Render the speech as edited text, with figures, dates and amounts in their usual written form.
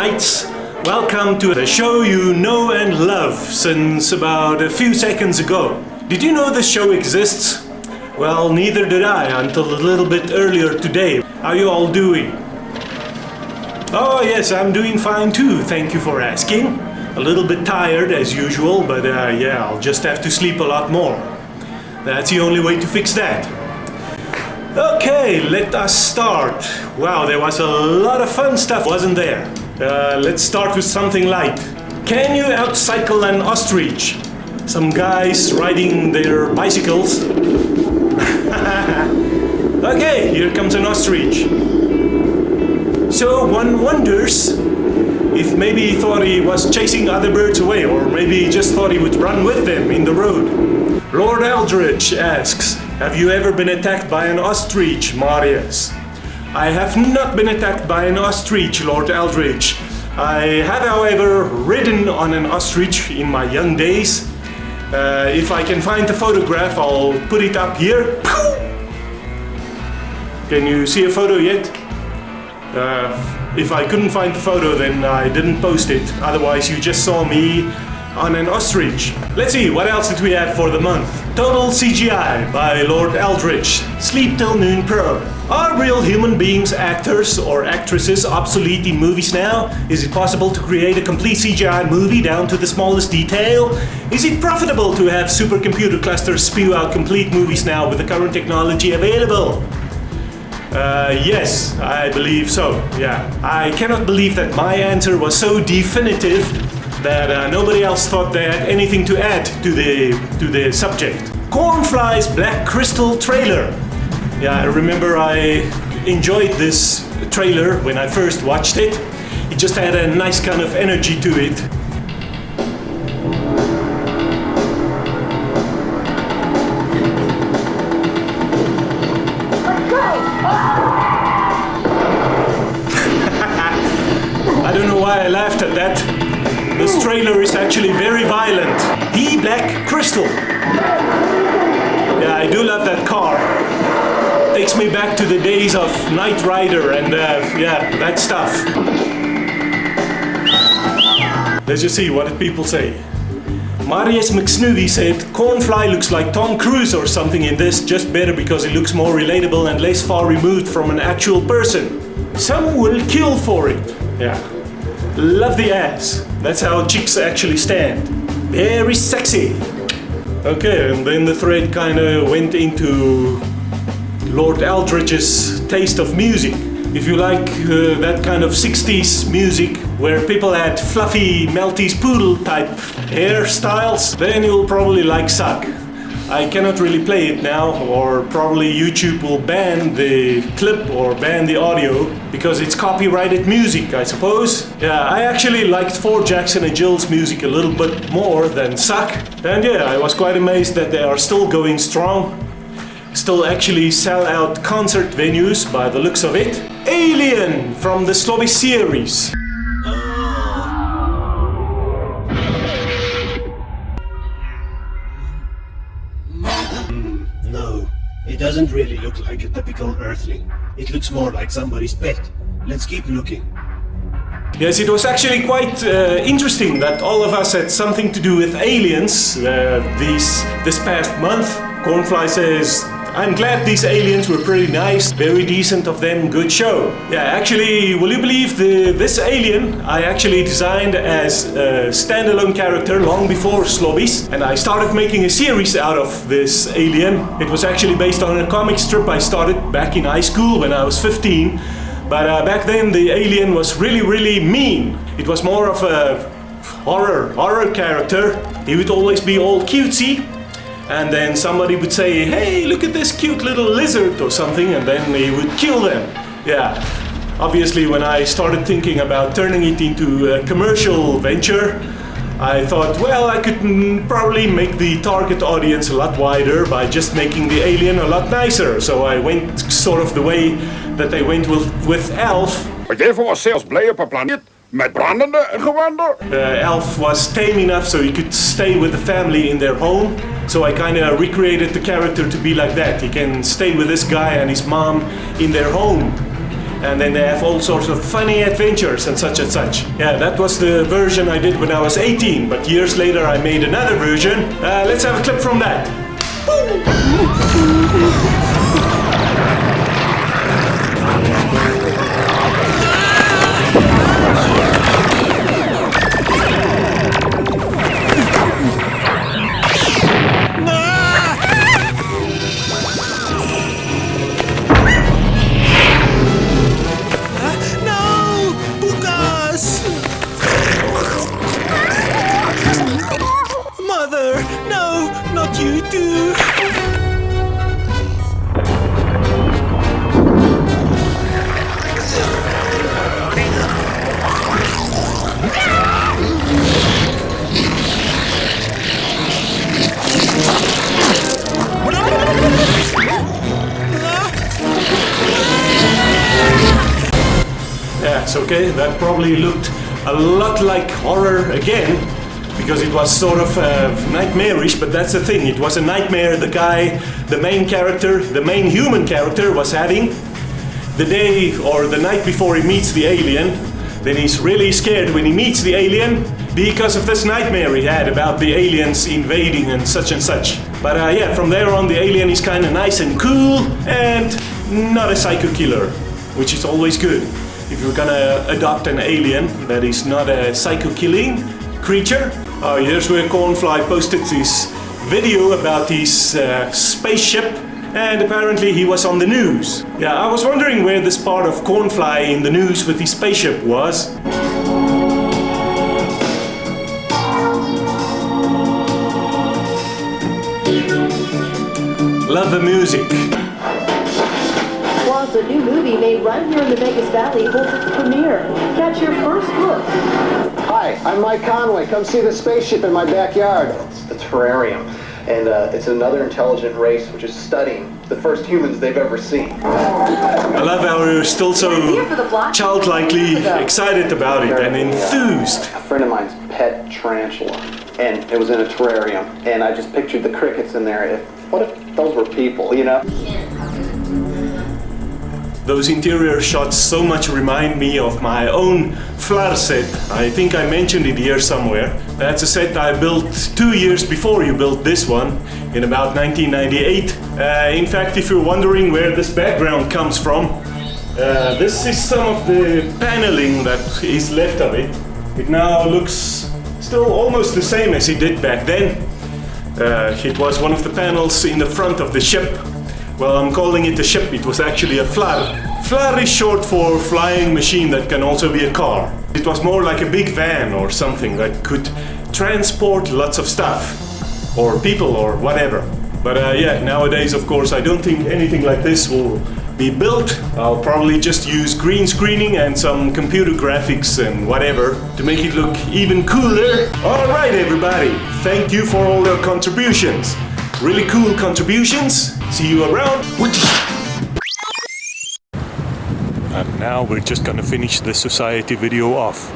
Knights. Welcome to the show you know and love since about a few seconds ago. Did you know this show exists? Well, neither did I until a little bit earlier today. How are you all doing? Oh yes, I'm doing fine too, thank you for asking. A little bit tired as usual, but yeah, I'll just have to sleep a lot more. That's the only way to fix that. Okay, let us start. Wow, there was a lot of fun stuff, wasn't there? Let's start with something light. Can you outcycle an ostrich? Some guys riding their bicycles. Okay, here comes an ostrich. So one wonders if maybe he thought he was chasing other birds away, or maybe he just thought he would run with them in the road. Lord Eldridge asks, have you ever been attacked by an ostrich, Marius? I have not been attacked by an ostrich, Lord Eldridge. I have, however, ridden on an ostrich in my young days. If I can find the photograph, I'll put it up here. Can you see a photo yet? If I couldn't find the photo, then I didn't post it. Otherwise, you just saw me on an ostrich. Let's see, what else did we have for the month? Total CGI by Lord Eldridge. Sleep Till Noon Pro. Are real human beings actors or actresses obsolete in movies now? Is it possible to create a complete CGI movie down to the smallest detail? Is it profitable to have supercomputer clusters spew out complete movies now with the current technology available? Yes, I believe so, yeah. I cannot believe that my answer was so definitive that nobody else thought they had anything to add to the subject. Cornfly's Black Crystal trailer. Yeah, I remember I enjoyed this trailer when I first watched it. It just had a nice kind of energy to it. I don't know why I laughed at that. This trailer is actually very violent. The Black Crystal. Yeah, I do love that car. Takes me back to the days of Knight Rider and yeah, that stuff. Let's just see, what did people say? Marius McSNUVI said, Cornfly looks like Tom Cruise or something in this, just better because he looks more relatable and less far removed from an actual person. Some will kill for it. Yeah. Love the ass. That's how chicks actually stand. Very sexy. Okay, and then the thread kind of went into Lord Eldridge's taste of music. If you like that kind of 60s music where people had fluffy Maltese poodle type hairstyles, then you'll probably like Suck. I cannot really play it now, or probably YouTube will ban the clip or ban the audio because it's copyrighted music, I suppose. Yeah, I actually liked 4 Jackson and Jill's music a little bit more than Suck. And yeah, I was quite amazed that they are still going strong. Still actually sell out concert venues by the looks of it. Alien from the Slobby series. No, it doesn't really look like a typical Earthling. It looks more like somebody's pet. Let's keep looking. Yes, it was actually quite interesting that all of us had something to do with aliens this past month. Cornfly says, I'm glad these aliens were pretty nice, very decent of them, good show. Yeah, actually, will you believe this alien I actually designed as a standalone character long before Slobbies, and I started making a series out of this alien. It was actually based on a comic strip I started back in high school when I was 15, but back then the alien was really mean. It was more of a horror character. He would always be all cutesy. And then somebody would say, hey, look at this cute little lizard or something, and then he would kill them. Yeah, obviously when I started thinking about turning it into a commercial venture, I thought, well, I could probably make the target audience a lot wider by just making the alien a lot nicer. So I went sort of the way that they went with Elf. Wat jij voor zelfs blij op een planeet met brandende gewanden. Elf was tame enough so he could stay with the family in their home. So I kind of recreated the character to be like that. He can stay with this guy and his mom in their home. and then they have all sorts of funny adventures and such and such. Yeah, that was the version I did when I was 18, but years later I made another version. Let's have a clip from that. Yes, okay, that probably looked a lot like horror again, because it was sort of nightmarish, but that's the thing, it was a nightmare the guy, the main character, the main human character was having the day or the night before he meets the alien. Then he's really scared when he meets the alien because of this nightmare he had about the aliens invading and such. But yeah, from there on the alien is kind of nice and cool and not a psycho killer, which is always good. If you're gonna adopt an alien that is not a psycho-killing creature. Oh, here's where Cornfly posted this video about his spaceship, and apparently he was on the news. Yeah, I was wondering where this part of Cornfly in the news with his spaceship was. Love the music. A new movie made right here in the Vegas Valley holds its premiere. Catch your first look. Hi, I'm Mike Conway. Come see the spaceship in my backyard. It's the terrarium, and it's another intelligent race which is studying the first humans they've ever seen. I love how you're still so childlikely excited about it and enthused. A friend of mine's pet tarantula, and it was in a terrarium, and I just pictured the crickets in there. What if those were people, you know? Those interior shots so much remind me of my own FLAR set. I think I mentioned it here somewhere. That's a set I built 2 years before you built this one, in about 1998. In fact, if you're wondering where this background comes from, this is some of the paneling that is left of it. It now looks still almost the same as it did back then. It was one of the panels in the front of the ship. Well, I'm calling it a ship, it was actually a FLAR. FLAR is short for flying machine that can also be a car. It was more like a big van or something that could transport lots of stuff, or people, or whatever. But yeah, nowadays, of course, I don't think anything like this will be built. I'll probably just use green screening and some computer graphics and whatever to make it look even cooler. All right, everybody, thank you for all your contributions. Really cool contributions. See you around. And now we're just gonna finish the society video off.